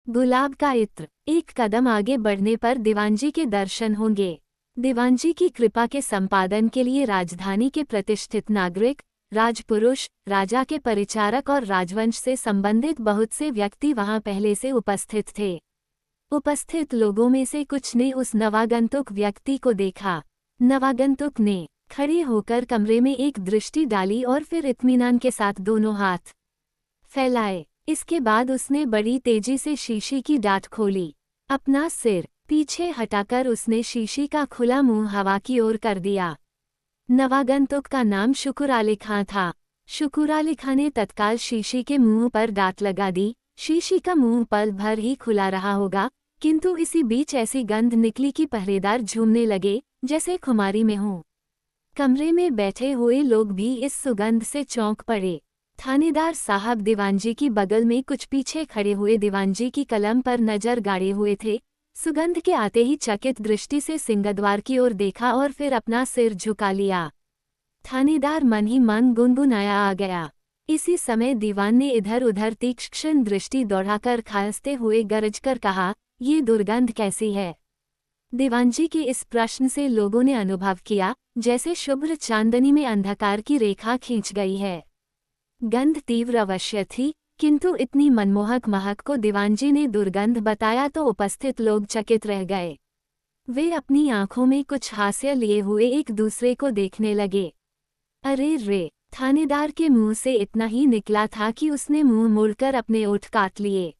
गुलाब का इत्र। एक कदम आगे बढ़ने पर दीवानजी के दर्शन होंगे। दीवानजी की कृपा के संपादन के लिए राजधानी के प्रतिष्ठित नागरिक, राजपुरुष, राजा के परिचारक और राजवंश से संबंधित बहुत से व्यक्ति वहां पहले से उपस्थित थे। उपस्थित लोगों में से कुछ ने उस नवागंतुक व्यक्ति को देखा। नवागंतुक ने खड़े होकर कमरे में एक दृष्टि डाली और फिर इत्मीनान के साथ दोनों हाथ फैलाए। इसके बाद उसने बड़ी तेजी से शीशी की डाट खोली। अपना सिर पीछे हटाकर उसने शीशी का खुला मुंह हवा की ओर कर दिया। नवागंतुक का नाम शुकुर अली खां था। शुकुर अली खां ने तत्काल शीशी के मुंह पर डाट लगा दी। शीशी का मुंह पल भर ही खुला रहा होगा, किंतु इसी बीच ऐसी गंध निकली कि पहरेदार झूमने लगे जैसे खुमारी में हों। कमरे में बैठे हुए लोग भी इस सुगंध से चौंक पड़े। थानेदार साहब दीवानजी की बगल में कुछ पीछे खड़े हुए दीवानजी की कलम पर नजर गाड़े हुए थे। सुगंध के आते ही चकित दृष्टि से सिंहद्वार की ओर देखा और फिर अपना सिर झुका लिया। थानेदार मन ही मन गुनगुनाया आ गया। इसी समय दीवान ने इधर उधर तीक्ष्ण दृष्टि दौड़ाकर खांसते हुए गरजकर कहा, ये दुर्गंध कैसी है? दीवानजी के इस प्रश्न से लोगों ने अनुभव किया जैसे शुभ्र चांदनी में अंधकार की रेखा खींच गई है। गंध तीव्र अवश्य थी, किंतु इतनी मनमोहक महक को दीवानजी ने दुर्गंध बताया तो उपस्थित लोग चकित रह गए। वे अपनी आंखों में कुछ हास्य लिए हुए एक दूसरे को देखने लगे। अरे रे! थानेदार के मुंह से इतना ही निकला था कि उसने मुंह मोड़कर अपने ओठ काट लिए।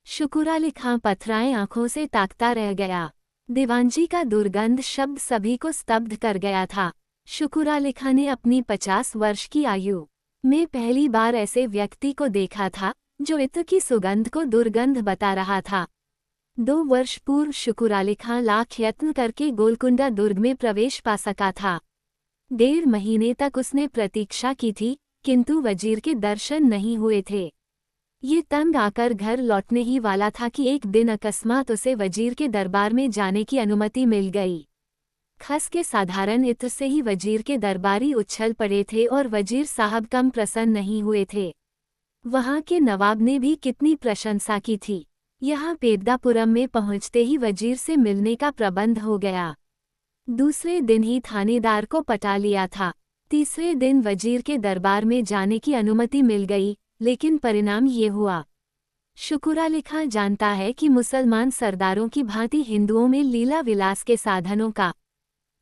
शुकुर अली खां पथराए आंखों से ताकता रह गया। दीवानजी का दुर्गंध शब्द सभी को स्तब्ध कर गया था। शुकुर अली खां ने अपनी 50 वर्ष की आयु में पहली बार ऐसे व्यक्ति को देखा था जो इत्र की सुगंध को दुर्गंध बता रहा था। 2 वर्ष पूर्व शुकुर अली खां लाख यत्न करके गोलकुंडा दुर्ग में प्रवेश पा सका था। 1.5 महीने तक उसने प्रतीक्षा की थी, किंतु वजीर के दर्शन नहीं हुए थे। ये तंग आकर घर लौटने ही वाला था कि एक दिन अकस्मात उसे वजीर के दरबार में जाने की अनुमति मिल गई। खस के साधारण इत्र से ही वजीर के दरबारी उछल पड़े थे और वजीर साहब कम प्रसन्न नहीं हुए थे। वहां के नवाब ने भी कितनी प्रशंसा की थी। यहाँ पेद्दापुरम में पहुंचते ही वजीर से मिलने का प्रबंध हो गया। दूसरे दिन ही थानेदार को पटा लिया था। तीसरे दिन वजीर के दरबार में जाने की अनुमति मिल गई, लेकिन परिणाम ये हुआ। शुकुर अली खां जानता है कि मुसलमान सरदारों की भांति हिंदुओं में लीला विलास के साधनों का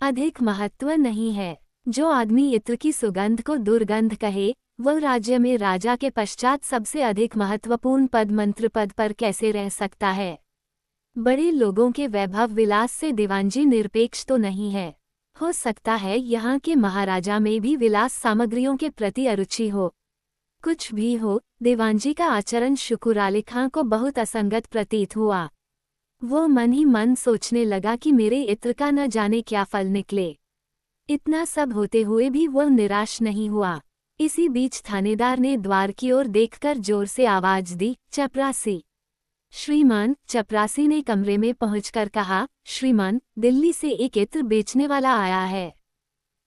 अधिक महत्व नहीं है। जो आदमी इत्र की सुगंध को दुर्गंध कहे, वह राज्य में राजा के पश्चात सबसे अधिक महत्वपूर्ण पद मंत्र पद पर कैसे रह सकता है? बड़े लोगों के वैभव विलास से दीवानजी निरपेक्ष तो नहीं है। हो सकता है यहाँ के महाराजा में भी विलास सामग्रियों के प्रति अरुचि हो। कुछ भी हो, दीवानजी का आचरण शुकुर अली खां को बहुत असंगत प्रतीत हुआ। वो मन ही मन सोचने लगा कि मेरे इत्र का न जाने क्या फल निकले। इतना सब होते हुए भी वह निराश नहीं हुआ। इसी बीच थानेदार ने द्वार की ओर देखकर जोर से आवाज दी, चपरासी! श्रीमान! चपरासी ने कमरे में पहुंचकर कहा, श्रीमान, दिल्ली से एक इत्र बेचने वाला आया है।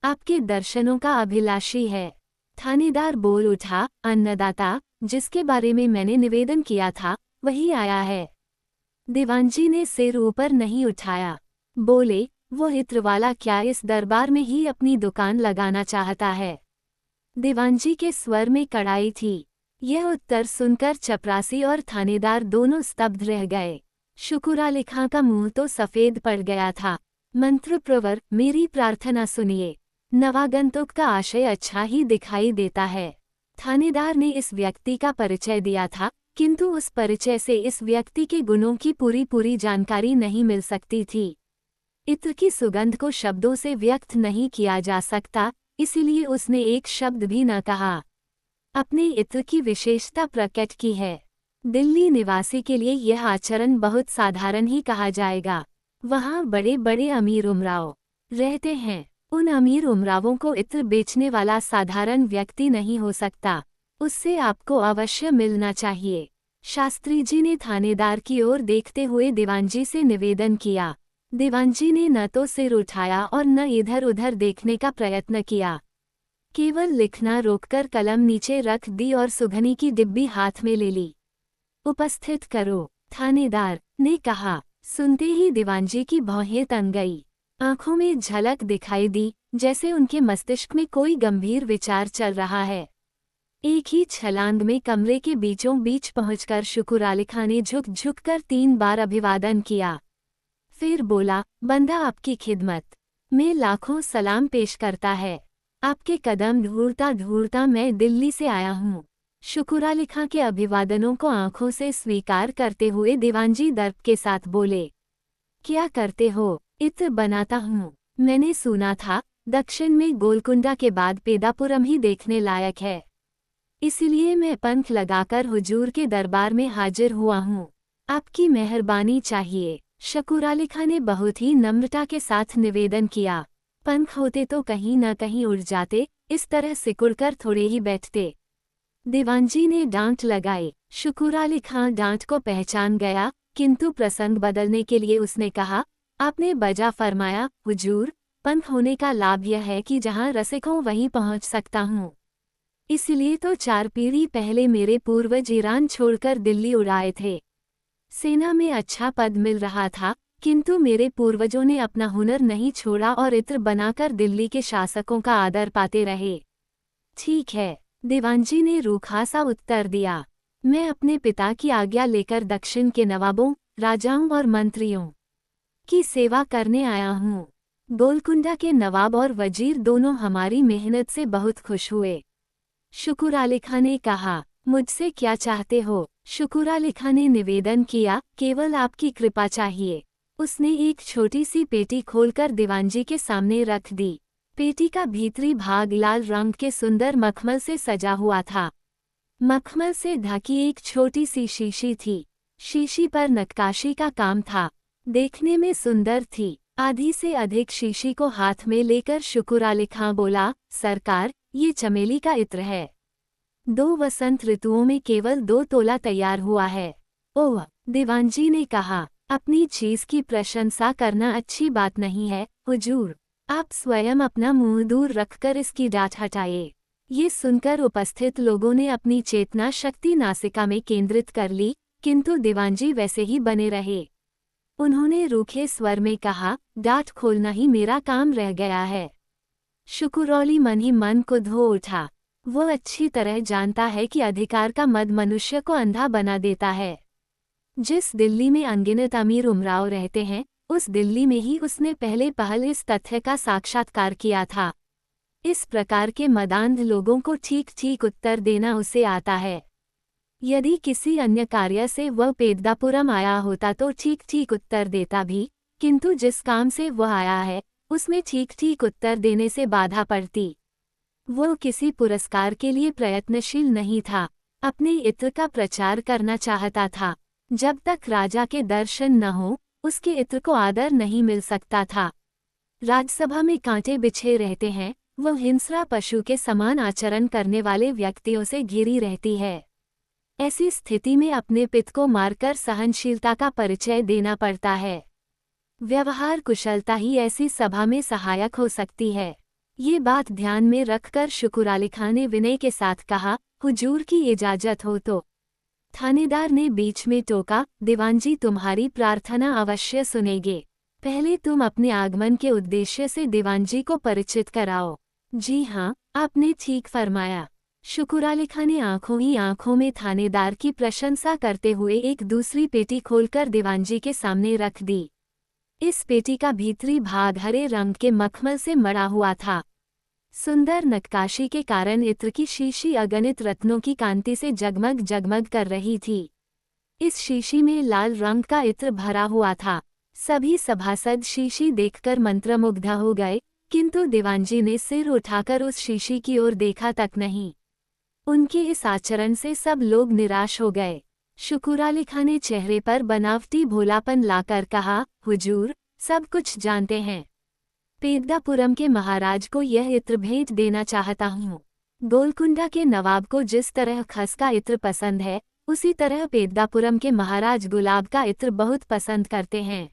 आपके दर्शनों का अभिलाषी है। थानेदार बोल उठा, अन्नदाता, जिसके बारे में मैंने निवेदन किया था, वही आया है। दीवानजी ने सिर ऊपर नहीं उठाया। बोले, वो इत्र वाला क्या इस दरबार में ही अपनी दुकान लगाना चाहता है? दीवानजी के स्वर में कड़ाई थी। यह उत्तर सुनकर चपरासी और थानेदार दोनों स्तब्ध रह गए। शुकुर अली खां का मुंह तो सफेद पड़ गया था। मंत्र प्रवर, मेरी प्रार्थना सुनिए। नवागंतुक का आशय अच्छा ही दिखाई देता है। थानेदार ने इस व्यक्ति का परिचय दिया था, किंतु उस परिचय से इस व्यक्ति के गुणों की पूरी जानकारी नहीं मिल सकती थी। इत्र की सुगंध को शब्दों से व्यक्त नहीं किया जा सकता, इसीलिए उसने एक शब्द भी न कहा। अपने इत्र की विशेषता प्रकट की है। दिल्ली निवासी के लिए यह आचरण बहुत साधारण ही कहा जाएगा। वहाँ बड़े बड़े अमीर उमराव रहते हैं। उन अमीर उमरावों को इत्र बेचने वाला साधारण व्यक्ति नहीं हो सकता। उससे आपको अवश्य मिलना चाहिए। शास्त्री जी ने थानेदार की ओर देखते हुए दीवानजी से निवेदन किया। दीवानजी ने न तो सिर उठाया और न इधर उधर देखने का प्रयत्न किया। केवल लिखना रोककर कलम नीचे रख दी और सुघनी की डिब्बी हाथ में ले ली। उपस्थित करो। थानेदार ने कहा। सुनते ही दीवानजी की भौहें तन गई। आंखों में झलक दिखाई दी, जैसे उनके मस्तिष्क में कोई गंभीर विचार चल रहा है। एक ही छलांग में कमरे के बीचों बीच पहुंचकर शुकुर अली खां ने झुक झुक कर 3 बार अभिवादन किया। फिर बोला, बंदा आपकी खिदमत में लाखों सलाम पेश करता है। आपके कदम ढूंढता ढूंढता मैं दिल्ली से आया हूँ। शुकुर अली खां के अभिवादनों को आंखों से स्वीकार करते हुए दीवानजी दर्प के साथ बोले, क्या करते हो? इत्र बनाता हूँ। मैंने सुना था दक्षिण में गोलकुंडा के बाद पेदापुरम ही देखने लायक है, इसलिए मैं पंख लगाकर हुजूर के दरबार में हाजिर हुआ हूँ। आपकी मेहरबानी चाहिए। शुकुर अली खां ने बहुत ही नम्रता के साथ निवेदन किया। पंख होते तो कहीं न कहीं उड़ जाते, इस तरह सिकुड़कर थोड़े ही बैठते। दीवानजी ने डांट लगाई। शुकुर अली खां डांट को पहचान गया, किंतु प्रसंग बदलने के लिए उसने कहा, आपने बजा फरमाया हुजूर, पंख होने का लाभ यह है कि जहाँ रसिकों वहीं पहुँच सकता हूँ। इसलिए तो 4 पीढ़ी पहले मेरे पूर्वज ईरान छोड़कर दिल्ली उड़ाए थे। सेना में अच्छा पद मिल रहा था, किंतु मेरे पूर्वजों ने अपना हुनर नहीं छोड़ा और इत्र बनाकर दिल्ली के शासकों का आदर पाते रहे। ठीक है, दीवानजी ने रूखा सा उत्तर दिया। मैं अपने पिता की आज्ञा लेकर दक्षिण के नवाबों, राजाओं और मंत्रियों की सेवा करने आया हूँ। गोलकुंडा के नवाब और वजीर दोनों हमारी मेहनत से बहुत खुश हुए। शुकुर अली खां ने कहा, मुझसे क्या चाहते हो? शुकुर अली खां ने निवेदन किया, केवल आपकी कृपा चाहिए। उसने एक छोटी सी पेटी खोलकर दीवानजी के सामने रख दी। पेटी का भीतरी भाग लाल रंग के सुंदर मखमल से सजा हुआ था। मखमल से ढकी एक छोटी सी शीशी थी। शीशी पर नक्काशी का काम था। देखने में सुंदर थी। आधी से अधिक शीशी को हाथ में लेकर शुकुर अली खां बोला, सरकार, ये चमेली का इत्र है। 2 वसंत ऋतुओं में केवल 2 तोला तैयार हुआ है। ओह, दीवानजी ने कहा, अपनी चीज की प्रशंसा करना अच्छी बात नहीं है हुजूर। आप स्वयं अपना मुंह दूर रखकर इसकी डांट हटाए। ये सुनकर उपस्थित लोगों ने अपनी चेतना शक्ति नासिका में केंद्रित कर ली, किंतु दीवानजी वैसे ही बने रहे। उन्होंने रूखे स्वर में कहा, डांट खोलना ही मेरा काम रह गया है। शुकुर अली मन ही मन को धो उठा। वो अच्छी तरह जानता है कि अधिकार का मद मनुष्य को अंधा बना देता है। जिस दिल्ली में अनगिनत अमीर उमराव रहते हैं, उस दिल्ली में ही उसने पहले पहल इस तथ्य का साक्षात्कार किया था। इस प्रकार के मदांध लोगों को ठीक ठीक उत्तर देना उसे आता है। यदि किसी अन्य कार्य से वह पेद्दापुरम आया होता तो ठीक ठीक उत्तर देता भी, किंतु जिस काम से वह आया है, उसमें ठीक ठीक उत्तर देने से बाधा पड़ती। वो किसी पुरस्कार के लिए प्रयत्नशील नहीं था, अपने इत्र का प्रचार करना चाहता था। जब तक राजा के दर्शन न हो, उसके इत्र को आदर नहीं मिल सकता था। राजसभा में कांटे बिछे रहते हैं, वह हिंस्रा पशु के समान आचरण करने वाले व्यक्तियों से घिरी रहती है। ऐसी स्थिति में अपने पिता को मारकर सहनशीलता का परिचय देना पड़ता है। व्यवहार कुशलता ही ऐसी सभा में सहायक हो सकती है। ये बात ध्यान में रखकर शुकुर अली खां ने विनय के साथ कहा, हुजूर की इजाजत हो तो। थानेदार ने बीच में टोका, दीवानजी तुम्हारी प्रार्थना अवश्य सुनेंगे। पहले तुम अपने आगमन के उद्देश्य से दीवानजी को परिचित कराओ। जी हाँ, आपने ठीक फरमाया। शुकुर अली खां ने आंखों ही आंखों में थानेदार की प्रशंसा करते हुए एक दूसरी पेटी खोलकर दीवानजी के सामने रख दी। इस पेटी का भीतरी भाग हरे रंग के मखमल से मढ़ा हुआ था। सुंदर नक्काशी के कारण इत्र की शीशी अगणित रत्नों की कांति से जगमग जगमग कर रही थी। इस शीशी में लाल रंग का इत्र भरा हुआ था। सभी सभासद शीशी देखकर मंत्रमुग्ध हो गए, किंतु दीवानजी ने सिर उठाकर उस शीशी की ओर देखा तक नहीं। उनके इस आचरण से सब लोग निराश हो गए। शुकुर अली खां ने चेहरे पर बनावटी भोलापन लाकर कहा, हुजूर, सब कुछ जानते हैं। पेद्दापुरम के महाराज को यह इत्र भेंट देना चाहता हूँ। गोलकुंडा के नवाब को जिस तरह खस का इत्र पसंद है, उसी तरह पेद्दापुरम के महाराज गुलाब का इत्र बहुत पसंद करते हैं।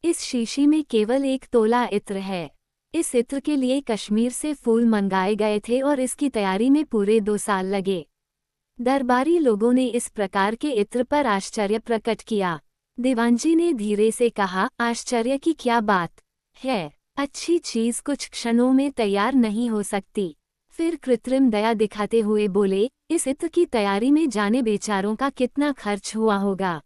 इस शीशी में केवल 1 तोला इत्र है। इस इत्र के लिए कश्मीर से फूल मंगाए गए थे और इसकी तैयारी में पूरे 2 साल लगे। दरबारी लोगों ने इस प्रकार के इत्र पर आश्चर्य प्रकट किया। दीवानजी ने धीरे से कहा, आश्चर्य की क्या बात है, अच्छी चीज कुछ क्षणों में तैयार नहीं हो सकती। फिर कृत्रिम दया दिखाते हुए बोले, इस इत्र की तैयारी में जाने बेचारों का कितना खर्च हुआ होगा।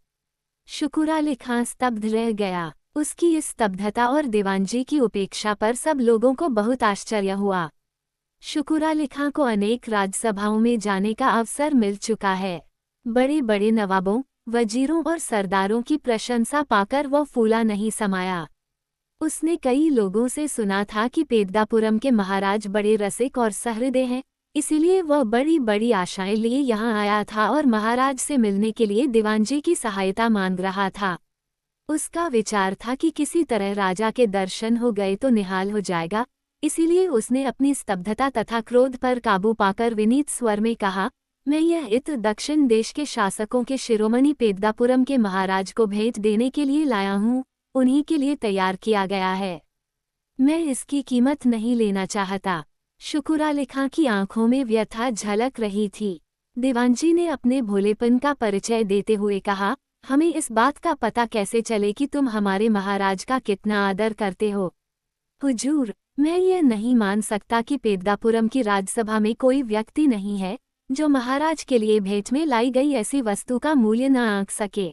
शुकुर अली खां स्तब्ध रह गया। उसकी इस स्तब्धता और दीवानजी की उपेक्षा पर सब लोगों को बहुत आश्चर्य हुआ। शुकुर अली खां को अनेक राजसभाओं में जाने का अवसर मिल चुका है। बड़े बड़े नवाबों, वजीरों और सरदारों की प्रशंसा पाकर वह फूला नहीं समाया। उसने कई लोगों से सुना था कि पेद्दापुरम के महाराज बड़े रसिक और सहृदय हैं, इसीलिए वह बड़ी बड़ी आशाएं लिए यहाँ आया था और महाराज से मिलने के लिए दीवानजी की सहायता मांग रहा था। उसका विचार था कि किसी तरह राजा के दर्शन हो गए तो निहाल हो जाएगा, इसीलिए उसने अपनी स्तब्धता तथा क्रोध पर काबू पाकर विनीत स्वर में कहा, मैं यह इत्र दक्षिण देश के शासकों के शिरोमणि पेद्दापुरम के महाराज को भेंट देने के लिए लाया हूँ, उन्हीं के लिए तैयार किया गया है। मैं इसकी कीमत नहीं लेना चाहता। शुकुर अली खां की आंखों में व्यथा झलक रही थी। दीवानजी ने अपने भोलेपन का परिचय देते हुए कहा, हमें इस बात का पता कैसे चले कि तुम हमारे महाराज का कितना आदर करते हो। हुजूर, मैं ये नहीं मान सकता कि पेद्दापुरम की राजसभा में कोई व्यक्ति नहीं है जो महाराज के लिए भेंट में लाई गई ऐसी वस्तु का मूल्य न आंक सके।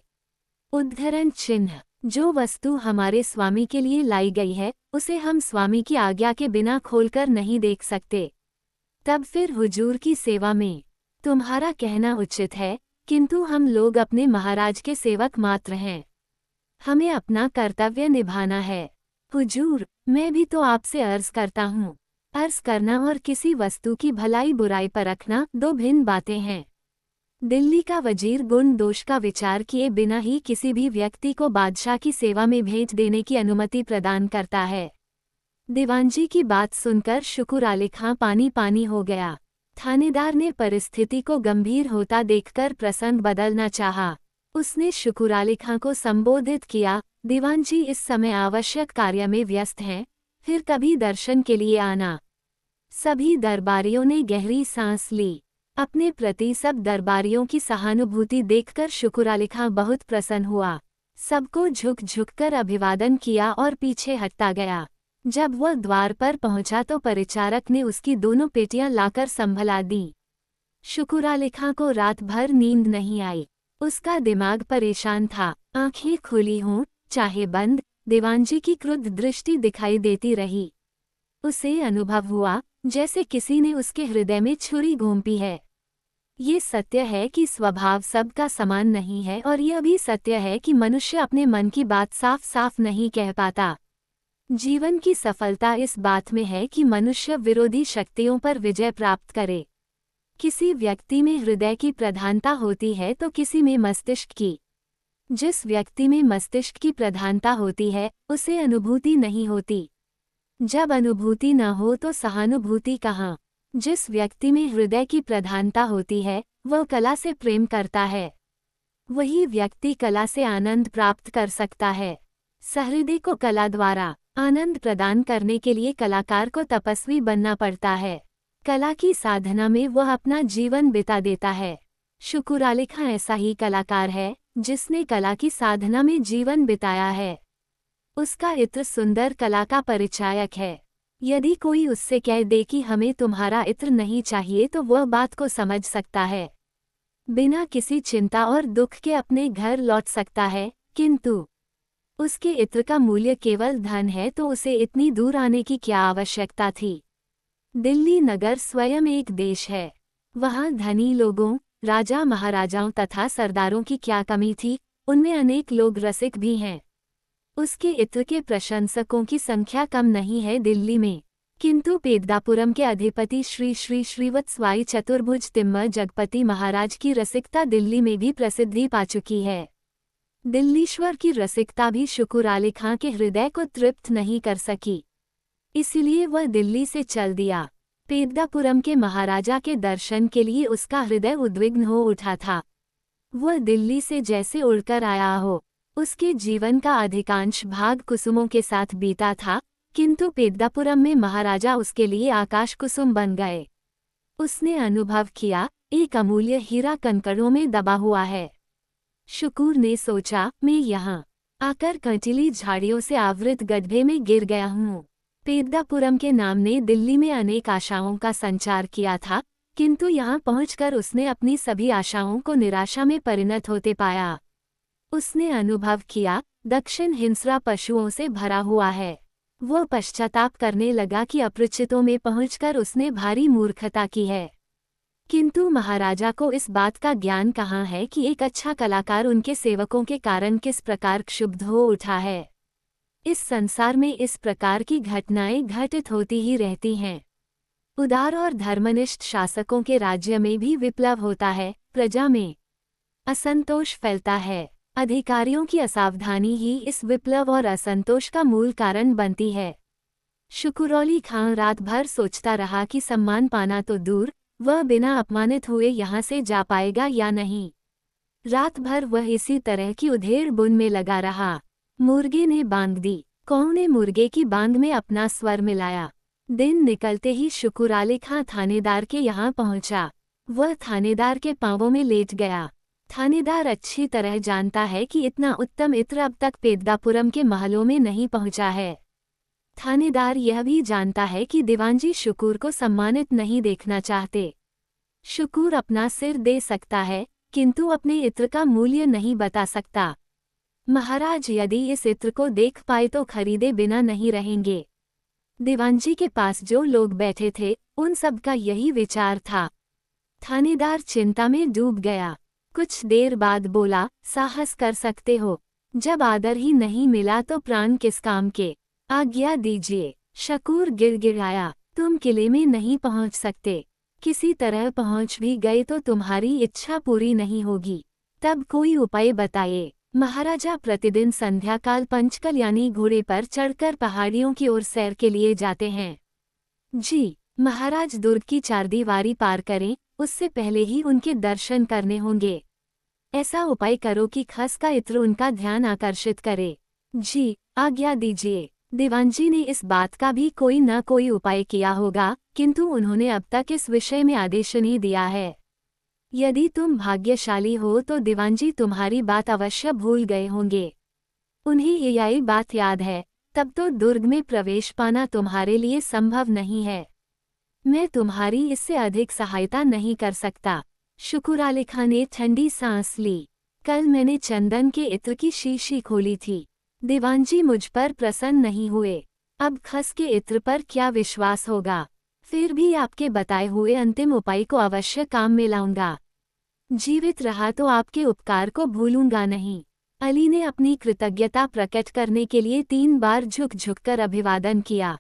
उद्धरण चिन्ह। जो वस्तु हमारे स्वामी के लिए लाई गई है उसे हम स्वामी की आज्ञा के बिना खोलकर नहीं देख सकते। तब फिर हुजूर की सेवा में तुम्हारा कहना उचित है, किंतु हम लोग अपने महाराज के सेवक मात्र हैं। हमें अपना कर्तव्य निभाना है। हुजूर, मैं भी तो आपसे अर्ज करता हूँ। अर्ज करना और किसी वस्तु की भलाई बुराई परखना दो भिन्न बातें हैं। दिल्ली का वजीर गुण दोष का विचार किए बिना ही किसी भी व्यक्ति को बादशाह की सेवा में भेंट देने की अनुमति प्रदान करता है। दीवानजी की बात सुनकर शुकुर अली खां पानी पानी हो गया। थानेदार ने परिस्थिति को गंभीर होता देखकर प्रसंग बदलना चाहा। उसने शुकुर अली खां को संबोधित किया, दीवानजी इस समय आवश्यक कार्य में व्यस्त हैं, फिर कभी दर्शन के लिए आना। सभी दरबारियों ने गहरी सांस ली। अपने प्रति सब दरबारियों की सहानुभूति देखकर शुकुर अली खां बहुत प्रसन्न हुआ। सबको झुक झुककर अभिवादन किया और पीछे हटता गया। जब वह द्वार पर पहुंचा तो परिचारक ने उसकी दोनों पेटियां लाकर संभला दी। शुकुर अली खां को रात भर नींद नहीं आई। उसका दिमाग परेशान था। आंखें खुली हों चाहे बंद, दीवानजी की क्रुद्ध दृष्टि दिखाई देती रही। उसे अनुभव हुआ जैसे किसी ने उसके हृदय में छुरी घोंपी है। ये सत्य है कि स्वभाव सबका समान नहीं है और यह भी सत्य है कि मनुष्य अपने मन की बात साफ साफ नहीं कह पाता। जीवन की सफलता इस बात में है कि मनुष्य विरोधी शक्तियों पर विजय प्राप्त करे। किसी व्यक्ति में हृदय की प्रधानता होती है तो किसी में मस्तिष्क की। जिस व्यक्ति में मस्तिष्क की प्रधानता होती है उसे अनुभूति नहीं होती। जब अनुभूति न हो तो सहानुभूति कहाँ। जिस व्यक्ति में हृदय की प्रधानता होती है वह कला से प्रेम करता है। वही व्यक्ति कला से आनंद प्राप्त कर सकता है। सहृदय को कला द्वारा आनंद प्रदान करने के लिए कलाकार को तपस्वी बनना पड़ता है। कला की साधना में वह अपना जीवन बिता देता है। शुकुर अली खां ऐसा ही कलाकार है जिसने कला की साधना में जीवन बिताया है। उसका इत्र सुंदर कला का परिचायक है। यदि कोई उससे कह दे कि हमें तुम्हारा इत्र नहीं चाहिए तो वह बात को समझ सकता है। बिना किसी चिंता और दुख के अपने घर लौट सकता है, किंतु उसके इत्र का मूल्य केवल धन है तो उसे इतनी दूर आने की क्या आवश्यकता थी। दिल्ली नगर स्वयं एक देश है। वहाँ धनी लोगों, राजा महाराजाओं तथा सरदारों की क्या कमी थी। उनमें अनेक लोग रसिक भी हैं। उसके इत्र के प्रशंसकों की संख्या कम नहीं है दिल्ली में, किंतु पेद्दापुरम के अधिपति श्री श्री श्रीवत्सवाई चतुर्भुज तिम्मर जगपति महाराज की रसिकता दिल्ली में भी प्रसिद्धि पा चुकी है। दिल्लीश्वर की रसिकता भी शुकुर अली खां के हृदय को तृप्त नहीं कर सकी, इसलिए वह दिल्ली से चल दिया। पेद्दापुरम के महाराजा के दर्शन के लिए उसका हृदय उद्विग्न हो उठा था। वह दिल्ली से जैसे उड़कर आया हो। उसके जीवन का अधिकांश भाग कुसुमों के साथ बीता था, किंतु पेद्दापुरम में महाराजा उसके लिए आकाश कुसुम बन गए। उसने अनुभव किया, एक अमूल्य हीरा कंकड़ों में दबा हुआ है। शुकूर ने सोचा, मैं यहाँ आकर कंटीली झाड़ियों से आवृत गड्ढे में गिर गया हूँ। पेद्दापुरम के नाम ने दिल्ली में अनेक आशाओं का संचार किया था, किंतु यहाँ पहुंचकर उसने अपनी सभी आशाओं को निराशा में परिणत होते पाया। उसने अनुभव किया, दक्षिण हिंसरा पशुओं से भरा हुआ है। वो पश्चाताप करने लगा कि अपरिचितों में पहुंचकर उसने भारी मूर्खता की है। किंतु महाराजा को इस बात का ज्ञान कहाँ है कि एक अच्छा कलाकार उनके सेवकों के कारण किस प्रकार क्षुब्ध हो उठा है। इस संसार में इस प्रकार की घटनाएं घटित होती ही रहती हैं। उदार और धर्मनिष्ठ शासकों के राज्य में भी विप्लव होता है, प्रजा में असंतोष फैलता है। अधिकारियों की असावधानी ही इस विप्लव और असंतोष का मूल कारण बनती है। शुकुरौली खां रात भर सोचता रहा कि सम्मान पाना तो दूर, वह बिना अपमानित हुए यहाँ से जा पाएगा या नहीं। रात भर वह इसी तरह की उधेड़ बुन में लगा रहा। मुर्गे ने बांग दी। कौओं ने मुर्गे की बांग में अपना स्वर मिलाया। दिन निकलते ही शुकुराली खां थानेदार के यहाँ पहुंचा। वह थानेदार के पांवों में लेट गया। थानेदार अच्छी तरह जानता है कि इतना उत्तम इत्र अब तक पेद्दापुरम के महलों में नहीं पहुंचा है। थानेदार यह भी जानता है कि दीवानजी शुकूर को सम्मानित नहीं देखना चाहते। शुकूर अपना सिर दे सकता है, किंतु अपने इत्र का मूल्य नहीं बता सकता। महाराज यदि इस इत्र को देख पाए तो खरीदे बिना नहीं रहेंगे। दीवानजी के पास जो लोग बैठे थे, उन सब का यही विचार था। थानेदार चिंता में डूब गया। कुछ देर बाद बोला, साहस कर सकते हो, जब आदर ही नहीं मिला तो प्राण किस काम के, आज्ञा दीजिए। शकूर गिड़गिड़ाया, तुम किले में नहीं पहुंच सकते। किसी तरह पहुंच भी गए तो तुम्हारी इच्छा पूरी नहीं होगी। तब कोई उपाय बताइए। महाराजा प्रतिदिन संध्याकाल पंचकल्याणी घोड़े पर चढ़कर पहाड़ियों की ओर सैर के लिए जाते हैं। जी महाराज, दुर्ग की चारदीवारी पार करें, उससे पहले ही उनके दर्शन करने होंगे। ऐसा उपाय करो कि खस का इत्र उनका ध्यान आकर्षित करे। जी आज्ञा दीजिए। दीवानजी ने इस बात का भी कोई न कोई उपाय किया होगा, किंतु उन्होंने अब तक इस विषय में आदेश नहीं दिया है। यदि तुम भाग्यशाली हो तो दीवानजी तुम्हारी बात अवश्य भूल गए होंगे। उन्हें यही बात याद है, तब तो दुर्ग में प्रवेश पाना तुम्हारे लिए संभव नहीं है। मैं तुम्हारी इससे अधिक सहायता नहीं कर सकता। शुकुराली खां ने ठंडी सांस ली। कल मैंने चंदन के इत्र की शीशी खोली थी। दीवानजी मुझ पर प्रसन्न नहीं हुए। अब खस के इत्र पर क्या विश्वास होगा। फिर भी आपके बताए हुए अंतिम उपाय को अवश्य काम में लाऊंगा। जीवित रहा तो आपके उपकार को भूलूंगा नहीं। अली ने अपनी कृतज्ञता प्रकट करने के लिए 3 बार झुक झुककर अभिवादन किया।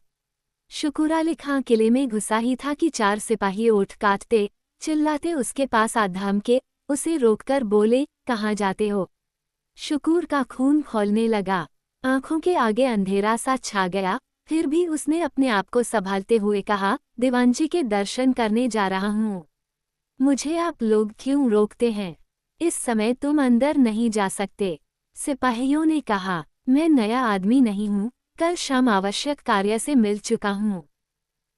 शुकुराली खां किले में घुसा ही था कि 4 सिपाही ओठ काटते चिल्लाते उसके पास आ धमके उसे रोककर बोले, कहाँ जाते हो। शुकूर का खून खौलने लगा। आंखों के आगे अंधेरा सा छा गया। फिर भी उसने अपने आप को संभालते हुए कहा, दीवानजी के दर्शन करने जा रहा हूँ। मुझे आप लोग क्यों रोकते हैं। इस समय तुम अंदर नहीं जा सकते। सिपाहियों ने कहा, मैं नया आदमी नहीं हूँ, कल शाम आवश्यक कार्य से मिल चुका हूँ।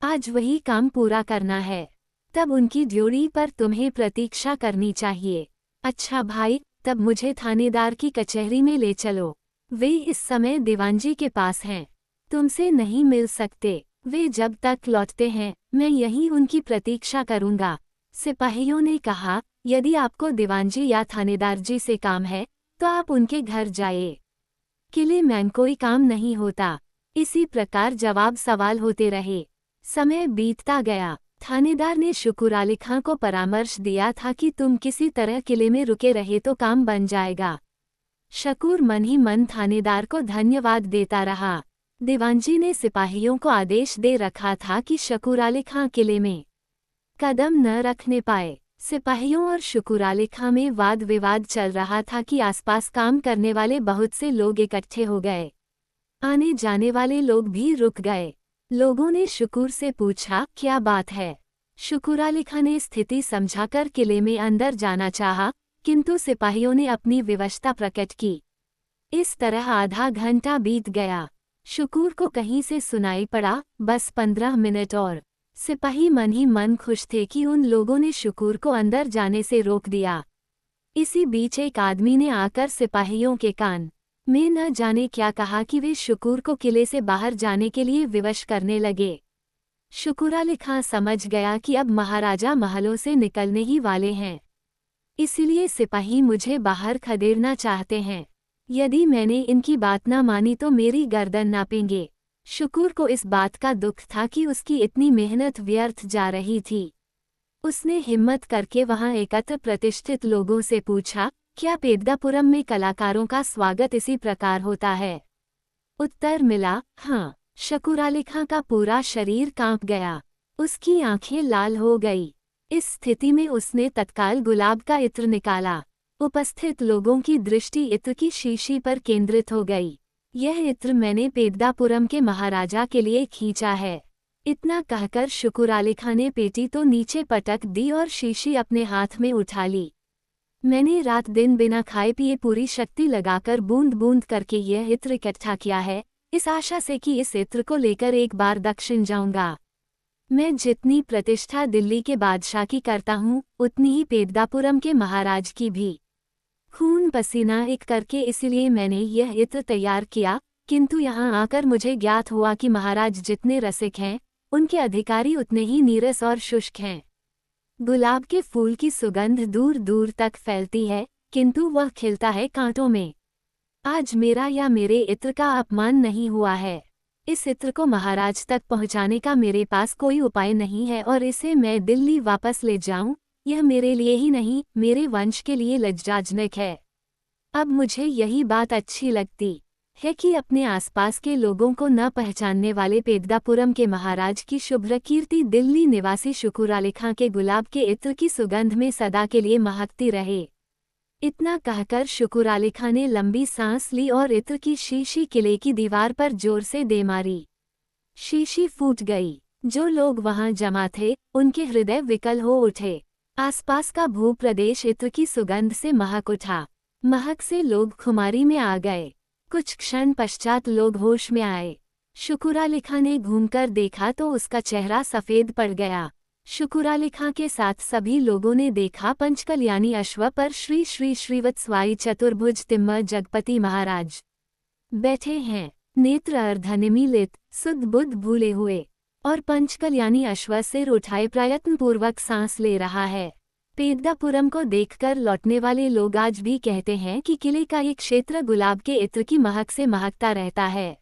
आज वही काम पूरा करना है। तब उनकी ड्यूटी पर तुम्हें प्रतीक्षा करनी चाहिए। अच्छा भाई, तब मुझे थानेदार की कचहरी में ले चलो। वे इस समय दीवानजी के पास हैं, तुमसे नहीं मिल सकते। वे जब तक लौटते हैं मैं यहीं उनकी प्रतीक्षा करूंगा। सिपाहियों ने कहा, यदि आपको दीवानजी या थानेदार जी से काम है तो आप उनके घर जाइए। किले में कोई काम नहीं होता। इसी प्रकार जवाब सवाल होते रहे। समय बीतता गया। थानेदार ने शुकुराली खां को परामर्श दिया था कि तुम किसी तरह किले में रुके रहे तो काम बन जाएगा। शकूर मन ही मन थानेदार को धन्यवाद देता रहा। दीवानजी ने सिपाहियों को आदेश दे रखा था कि शुकुराली खां किले में कदम न रखने पाए। सिपाहियों और शुकुराली खां में वाद विवाद चल रहा था कि आसपास काम करने वाले बहुत से लोग इकट्ठे हो गए। आने जाने वाले लोग भी रुक गए। लोगों ने शुकूर से पूछा, क्या बात है। शुकुराली खां ने स्थिति समझाकर किले में अंदर जाना चाहा, किंतु सिपाहियों ने अपनी विवशता प्रकट की। इस तरह आधा घंटा बीत गया। शुकूर को कहीं से सुनाई पड़ा, बस 15 मिनट और। सिपाही मन ही मन खुश थे कि उन लोगों ने शुक्र को अंदर जाने से रोक दिया। इसी बीच एक आदमी ने आकर सिपाहियों के कान में न जाने क्या कहा कि वे शुक्र को किले से बाहर जाने के लिए विवश करने लगे। शुक्र अली खां समझ गया कि अब महाराजा महलों से निकलने ही वाले हैं, इसलिए सिपाही मुझे बाहर खदेड़ना चाहते हैं। यदि मैंने इनकी बात ना मानी तो मेरी गर्दन नापेंगे। शुक्र को इस बात का दुख था कि उसकी इतनी मेहनत व्यर्थ जा रही थी। उसने हिम्मत करके वहां एकत्र प्रतिष्ठित लोगों से पूछा, क्या पेद्दापुरम में कलाकारों का स्वागत इसी प्रकार होता है? उत्तर मिला, हाँ। शुक्र अली खां का पूरा शरीर कांप गया, उसकी आंखें लाल हो गई। इस स्थिति में उसने तत्काल गुलाब का इत्र निकाला। उपस्थित लोगों की दृष्टि इत्र की शीशी पर केंद्रित हो गई। यह इत्र मैंने पेद्दापुरम के महाराजा के लिए खींचा है। इतना कहकर शुक्र अली खां ने पेटी तो नीचे पटक दी और शीशी अपने हाथ में उठा ली। मैंने रात दिन बिना खाए पिए पूरी शक्ति लगाकर बूंद बूंद करके यह इत्र इकट्ठा किया है, इस आशा से कि इस इत्र को लेकर एक बार दक्षिण जाऊंगा। मैं जितनी प्रतिष्ठा दिल्ली के बादशाह की करता हूँ, उतनी ही पेद्दापुरम के महाराज की भी। खून पसीना एक करके इसलिए मैंने यह इत्र तैयार किया, किंतु यहाँ आकर मुझे ज्ञात हुआ कि महाराज जितने रसिक हैं, उनके अधिकारी उतने ही नीरस और शुष्क हैं। गुलाब के फूल की सुगंध दूर दूर तक फैलती है, किंतु वह खिलता है कांटों में। आज मेरा या मेरे इत्र का अपमान नहीं हुआ है। इस इत्र को महाराज तक पहुंचाने का मेरे पास कोई उपाय नहीं है और इसे मैं दिल्ली वापस ले जाऊं, यह मेरे लिए ही नहीं, मेरे वंश के लिए लज्जाजनक है। अब मुझे यही बात अच्छी लगती है कि अपने आसपास के लोगों को न पहचानने वाले पेद्दापुरम के महाराज की शुभ्र कीर्ति दिल्ली निवासी शुक्र अली खां के गुलाब के इत्र की सुगंध में सदा के लिए महकती रहे। इतना कहकर शुक्र अली खां ने लंबी सांस ली और इत्र की शीशी किले की दीवार पर जोर से दे मारी। शीशी फूट गई। जो लोग वहां जमा थे, उनके हृदय विकल हो उठे। आसपास का भूप्रदेश इत्र की सुगंध से महक उठा। महक से लोग खुमारी में आ गए। कुछ क्षण पश्चात लोग होश में आए। शुक्र अली खां ने घूमकर देखा तो उसका चेहरा सफेद पड़ गया। शुक्र अली खां के साथ सभी लोगों ने देखा पंचकल्याणी अश्व पर श्री श्री श्रीवत्सवाई चतुर्भुज तिम्म जगपति महाराज बैठे हैं, नेत्र अर्धनिमीलित, सुध बुध भूले हुए, और पंचकल्याणी अश्व सिर उठाए प्रयत्नपूर्वक सांस ले रहा है। पेद्दापुरम को देखकर लौटने वाले लोग आज भी कहते हैं कि किले का ये क्षेत्र गुलाब के इत्र की महक से महकता रहता है।